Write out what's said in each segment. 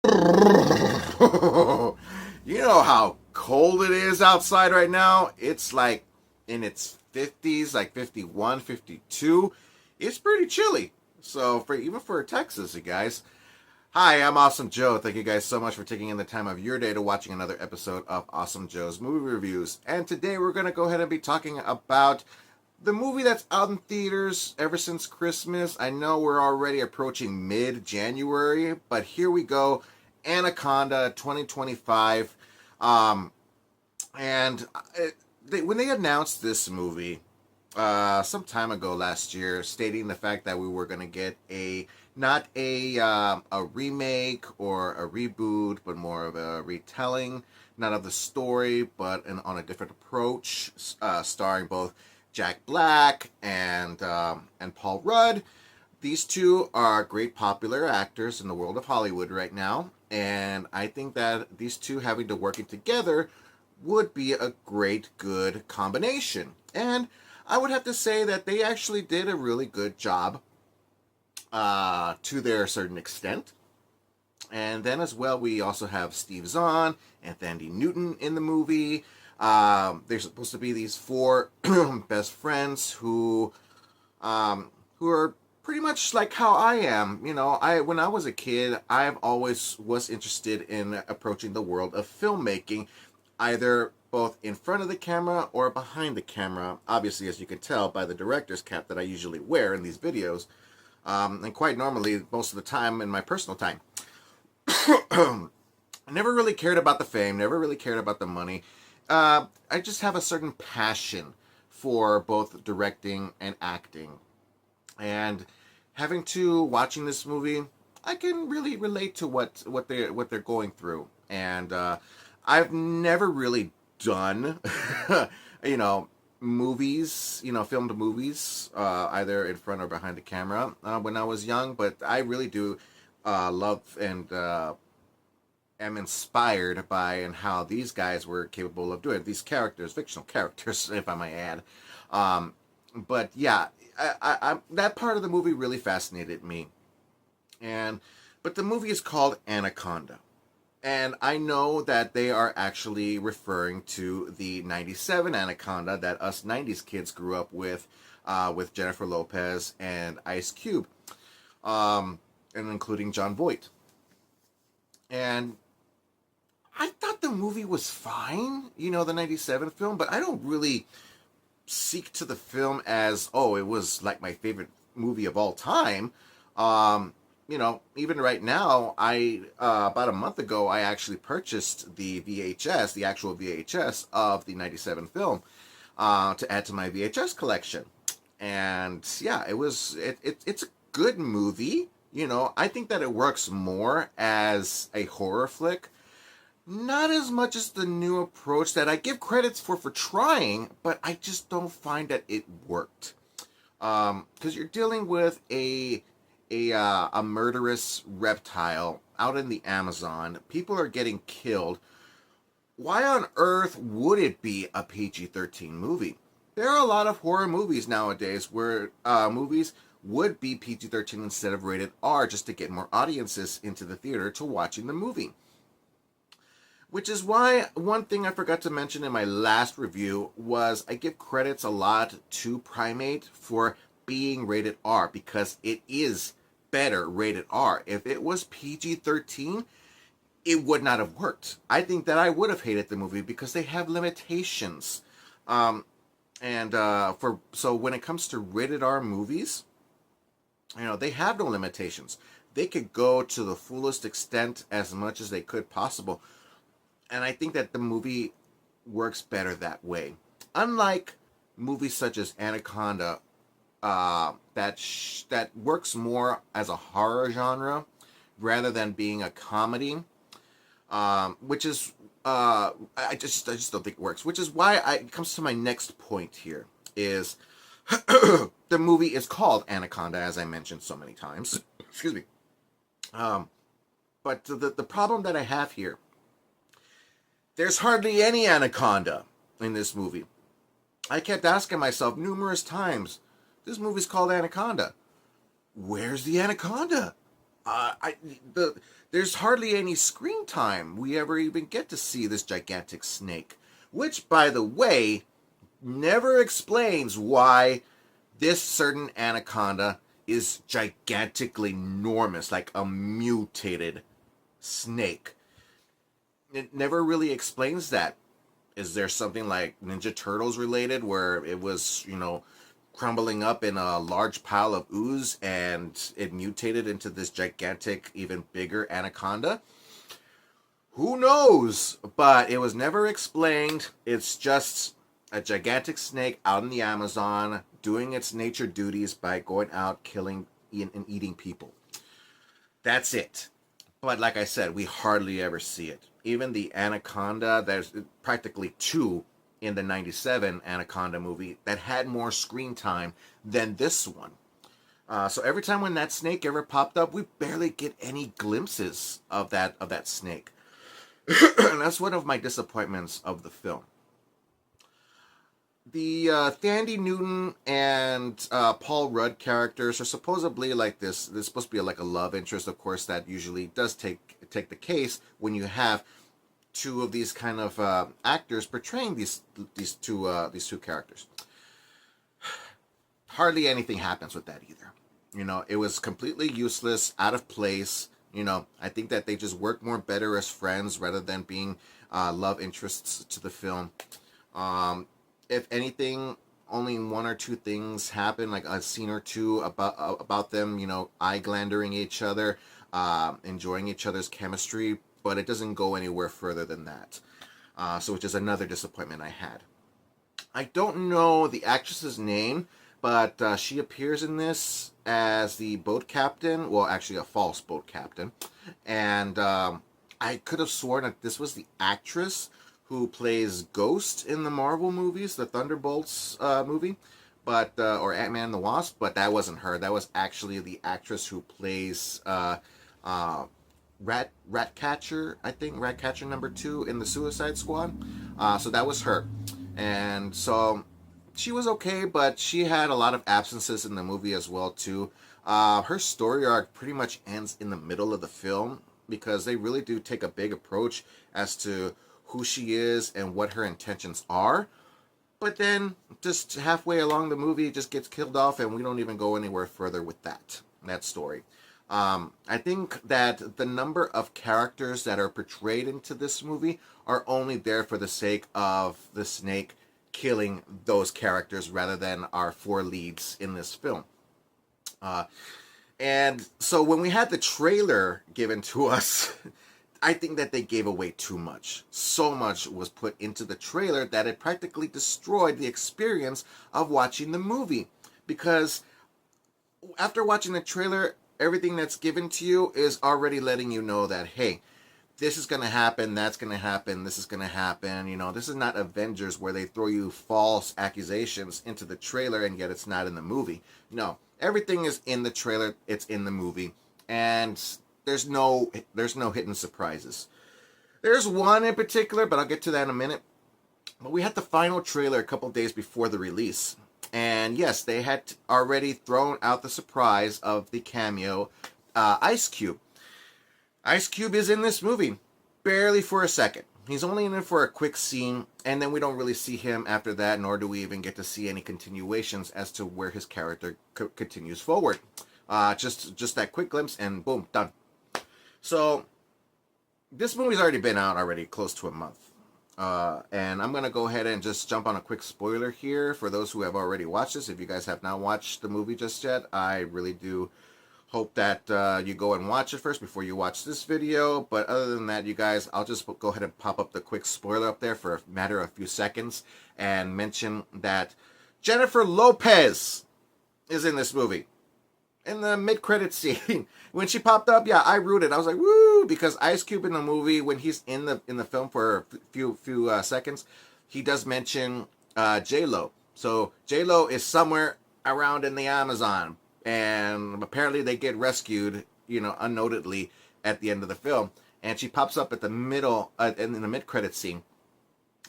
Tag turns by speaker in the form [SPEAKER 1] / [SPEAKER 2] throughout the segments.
[SPEAKER 1] You know how cold it is outside right now? It's like in its 50s, like 51, 52. It's pretty chilly. So for even for Texas, you guys. Hi, I'm Awesome Joe. Thank you guys so much for taking in the time of your day to watching another episode of Awesome Joe's Movie Reviews. And today we're going to go ahead and be talking about the movie that's out in theaters ever since Christmas. I know we're already approaching mid-January, but here we go. Anaconda 2025. Um, and when they announced this movie some time ago last year, stating the fact that we were going to get not a remake or a reboot, but more of a retelling, not of the story, but on a different approach, starring both Jack Black and Paul Rudd. These two are great popular actors in the world of Hollywood right now, and I think that these two having to working together would be a great, good combination. And I would have to say that they actually did a really good job to their certain extent. And then as well, we also have Steve Zahn and Thandie Newton in the movie. They're supposed to be these four best friends who are pretty much like how I am. You know, when I was a kid, I've always was interested in approaching the world of filmmaking, either both in front of the camera or behind the camera. Obviously, as you can tell by the director's cap that I usually wear in these videos, and quite normally most of the time in my personal time. I never really cared about the fame, never really cared about the money. I just have a certain passion for both directing and acting. And watching this movie, I can really relate to what they're going through. And I've never really done, you know, movies, filmed movies, either in front or behind the camera when I was young. But I really do love and am inspired by and how these guys were capable of doing it. These characters, fictional characters, if I might add. But yeah, that part of the movie really fascinated me. But the movie is called Anaconda. And I know that they are actually referring to the 97 Anaconda that us 90s kids grew up with Jennifer Lopez and Ice Cube, and including John Voight. And I thought the movie was fine, the 97 film, but I don't really seek to the film as, oh, it was like my favorite movie of all time. Even right now, I about a month ago, I actually purchased the VHS, the actual VHS of the 97 film, to add to my VHS collection. And yeah, it's a good movie. I think that it works more as a horror flick. Not as much as the new approach that I give credits for trying, but I just don't find that it worked. Because you're dealing with a murderous reptile out in the Amazon. People are getting killed. Why on earth would it be a PG-13 movie? There are a lot of horror movies nowadays where movies would be PG-13 instead of rated R just to get more audiences into the theater to watching the movie. Which is why one thing I forgot to mention in my last review was I give credits a lot to Primate for being rated R because it is better rated R. If it was PG-13, it would not have worked. I think that I would have hated the movie because they have limitations. So when it comes to rated R movies, they have no limitations. They could go to the fullest extent as much as they could possible. And I think that the movie works better that way. Unlike movies such as Anaconda, that works more as a horror genre rather than being a comedy, which is I just don't think it works. Which is why it comes to my next point here is the movie is called Anaconda, as I mentioned so many times. Excuse me. But the problem that I have here, there's hardly any anaconda in this movie. I kept asking myself numerous times, this movie's called Anaconda. Where's the anaconda? I the there's hardly any screen time we ever even get to see this gigantic snake, which, by the way, never explains why this certain anaconda is gigantically enormous, like a mutated snake. It never really explains that. Is there something like Ninja Turtles related where it was, crumbling up in a large pile of ooze and it mutated into this gigantic, even bigger anaconda? Who knows? But it was never explained. It's just a gigantic snake out in the Amazon doing its nature duties by going out, killing, and eating people. That's it. But like I said, we hardly ever see it. Even the Anaconda, there's practically two in the 97 Anaconda movie that had more screen time than this one. So every time when that snake ever popped up, we barely get any glimpses of that snake. And that's one of my disappointments of the film. The Thandie Newton and Paul Rudd characters are supposedly like this. This is supposed to be like a love interest, of course. That usually does take the case when you have two of these kind of actors portraying these two characters. Hardly anything happens with that either. It was completely useless, out of place. I think that they just work more better as friends rather than being love interests to the film. If anything, only one or two things happen, like a scene or two about them, eye glandering each other, enjoying each other's chemistry, but it doesn't go anywhere further than that. So, which is another disappointment I had. I don't know the actress's name, but she appears in this as the boat captain. Well, actually, a false boat captain, and I could have sworn that this was the actress who plays Ghost in the Marvel movies, the Thunderbolts movie, but or Ant-Man and the Wasp, but that wasn't her. That was actually the actress who plays Ratcatcher, I think, Ratcatcher #2 in the Suicide Squad. So that was her. And so she was okay, but she had a lot of absences in the movie as well, too. Her story arc pretty much ends in the middle of the film because they really do take a big approach as to who she is and what her intentions are. But then, just halfway along the movie, it just gets killed off, and we don't even go anywhere further with that story. I think that the number of characters that are portrayed into this movie are only there for the sake of the snake killing those characters rather than our four leads in this film. And so when we had the trailer given to us, I think that they gave away too much. So much was put into the trailer that it practically destroyed the experience of watching the movie. Because after watching the trailer, everything that's given to you is already letting you know that, hey, this is going to happen, that's going to happen, this is going to happen. This is not Avengers where they throw you false accusations into the trailer and yet it's not in the movie. No, everything is in the trailer, it's in the movie. And there's no hidden surprises. There's one in particular, but I'll get to that in a minute. But we had the final trailer a couple days before the release. And yes, they had already thrown out the surprise of the cameo Ice Cube. Ice Cube is in this movie, barely for a second. He's only in it for a quick scene, and then we don't really see him after that, nor do we even get to see any continuations as to where his character continues forward. Just that quick glimpse, and boom, done. So, this movie's already been out close to a month. And I'm going to go ahead and just jump on a quick spoiler here for those who have already watched this. If you guys have not watched the movie just yet, I really do hope that you go and watch it first before you watch this video. But other than that, you guys, I'll just go ahead and pop up the quick spoiler up there for a matter of a few seconds and mention that Jennifer Lopez is in this movie. In the mid-credit scene, when she popped up, yeah, I rooted. I was like, woo, because Ice Cube in the movie, when he's in the film for a few seconds, he does mention J-Lo. So J-Lo is somewhere around in the Amazon, and apparently they get rescued, unnotedly at the end of the film, and she pops up at the middle, in the mid-credit scene,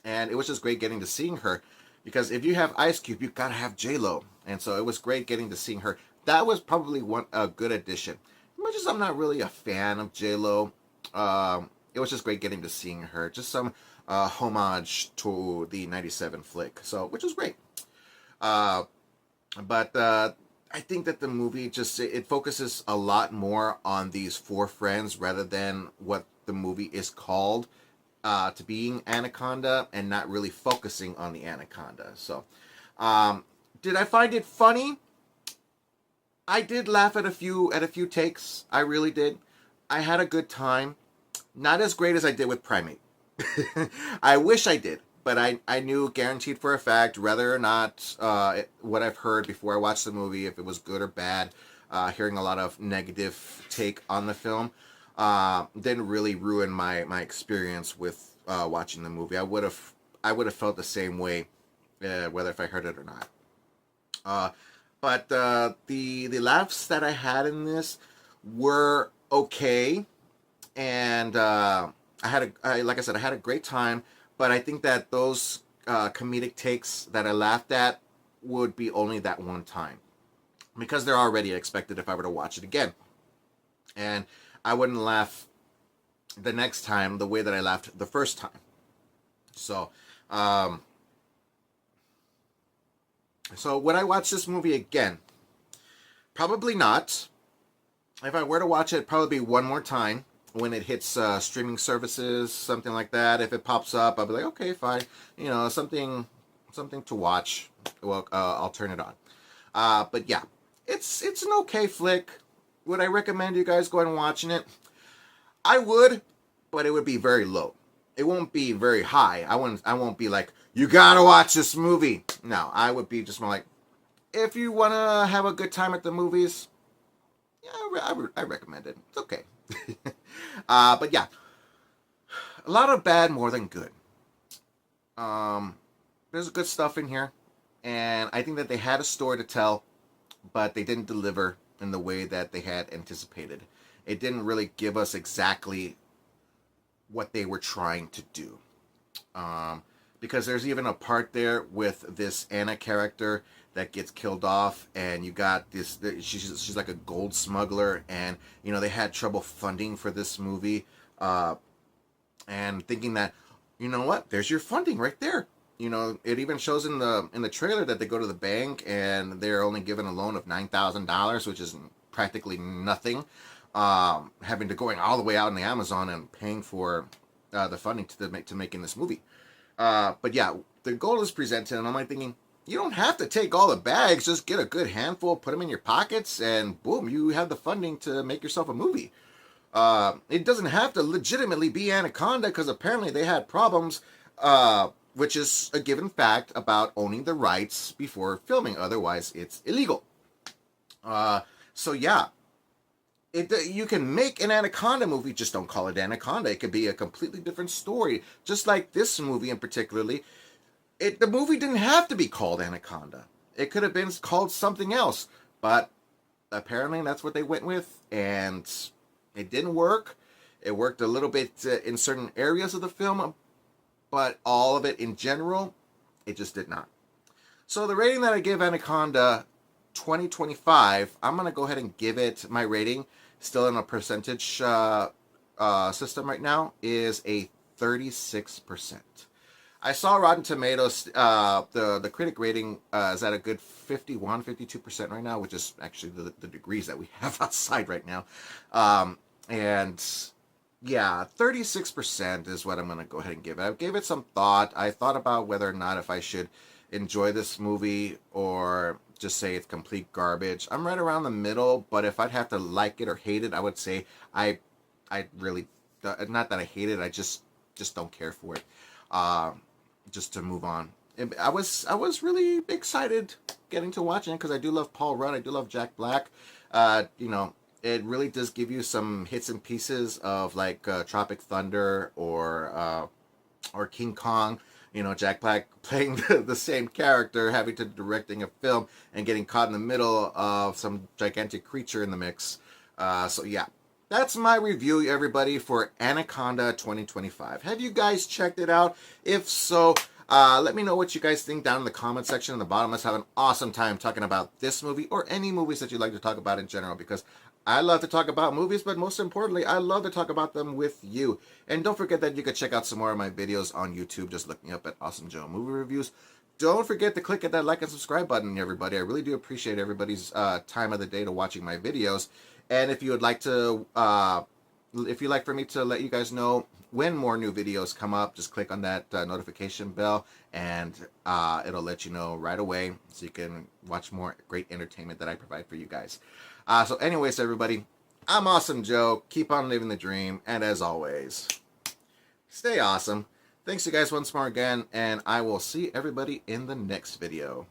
[SPEAKER 1] and it was just great getting to seeing her, because if you have Ice Cube, you gotta have J-Lo, and so it was great getting to seeing her. That was probably a good addition. much as I'm not really a fan of J-Lo, it was just great getting to seeing her. Just some homage to the 97 flick, so which was great. Uh, but I think that the movie just it focuses a lot more on these four friends rather than what the movie is called to being Anaconda, and not really focusing on the Anaconda. So, did I find it funny? I did laugh at a few takes. I really did. I had a good time. Not as great as I did with Primate. I wish I did, but I knew guaranteed for a fact, whether or not what I've heard before I watched the movie, if it was good or bad, hearing a lot of negative take on the film, didn't really ruin my experience with watching the movie. I would have felt the same way, whether if I heard it or not. But the laughs that I had in this were okay, and like I said, I had a great time. But I think that those comedic takes that I laughed at would be only that one time, because they're already expected if I were to watch it again, and I wouldn't laugh the next time the way that I laughed the first time. So, would I watch this movie again? Probably not. If I were to watch it, it'd probably be one more time when it hits streaming services, something like that. If it pops up, I'll be like, okay, fine. Something to watch. Well, I'll turn it on. But yeah, it's an okay flick. Would I recommend you guys going and watching it? I would, but it would be very low. It won't be very high. I won't be like, you gotta watch this movie. No, I would be just more like, if you wanna have a good time at the movies, yeah, I recommend it. It's okay. But yeah, a lot of bad more than good. There's good stuff in here, and I think that they had a story to tell, but they didn't deliver in the way that they had anticipated. It didn't really give us exactly what they were trying to do. Because there's even a part there with this Anna character that gets killed off, and you got this. She's like a gold smuggler, and they had trouble funding for this movie, and thinking that, what, there's your funding right there. It even shows in the trailer that they go to the bank and they're only given a loan of $9,000, which is practically nothing. Having to going all the way out in the Amazon and paying for the funding to making this movie. But yeah, the goal is presented, and I'm like thinking, you don't have to take all the bags. Just get a good handful, put them in your pockets, and boom, you have the funding to make yourself a movie. It doesn't have to legitimately be Anaconda, because apparently they had problems, which is a given fact, about owning the rights before filming. Otherwise, it's illegal. So yeah, you can make an Anaconda movie, just don't call it Anaconda. It could be a completely different story. Just like this movie in particularly, the movie didn't have to be called Anaconda. It could have been called something else. But apparently that's what they went with, and it didn't work. It worked a little bit in certain areas of the film, but all of it in general, it just did not. So the rating that I give Anaconda 2025, I'm going to go ahead and give it my rating, still in a percentage system right now, is a 36%. I saw Rotten Tomatoes, the critic rating is at a good 51-52% right now, which is actually the degrees that we have outside right now. And yeah, 36% is what I'm going to go ahead and give it. I gave it some thought. I thought about whether or not if I should enjoy this movie or just say it's complete garbage. I'm right around the middle, but if I'd have to like it or hate it, I would say I really, not that I hate it, I just don't care for it. Just to move on. I was really excited getting to watching it, because I do love Paul Rudd. I do love Jack Black. It really does give you some hits and pieces of like Tropic Thunder or King Kong. Jack Black playing the same character, having to directing a film and getting caught in the middle of some gigantic creature in the mix. So yeah, that's my review, everybody, for Anaconda 2025. Have you guys checked it out? If so, let me know what you guys think down in the comment section in the bottom. Let's have an awesome time talking about this movie or any movies that you'd like to talk about in general, because I love to talk about movies, but most importantly, I love to talk about them with you. And don't forget that you can check out some more of my videos on YouTube, just looking up at Awesome Joe Movie Reviews. Don't forget to click at that like and subscribe button, everybody. I really do appreciate everybody's time of the day to watching my videos. And if you would like to, if you'd like for me to let you guys know when more new videos come up, just click on that notification bell, and it'll let you know right away, so you can watch more great entertainment that I provide for you guys. So anyways, everybody, I'm Awesome Joe. Keep on living the dream, and as always, stay awesome. Thanks you guys once more again, and I will see everybody in the next video.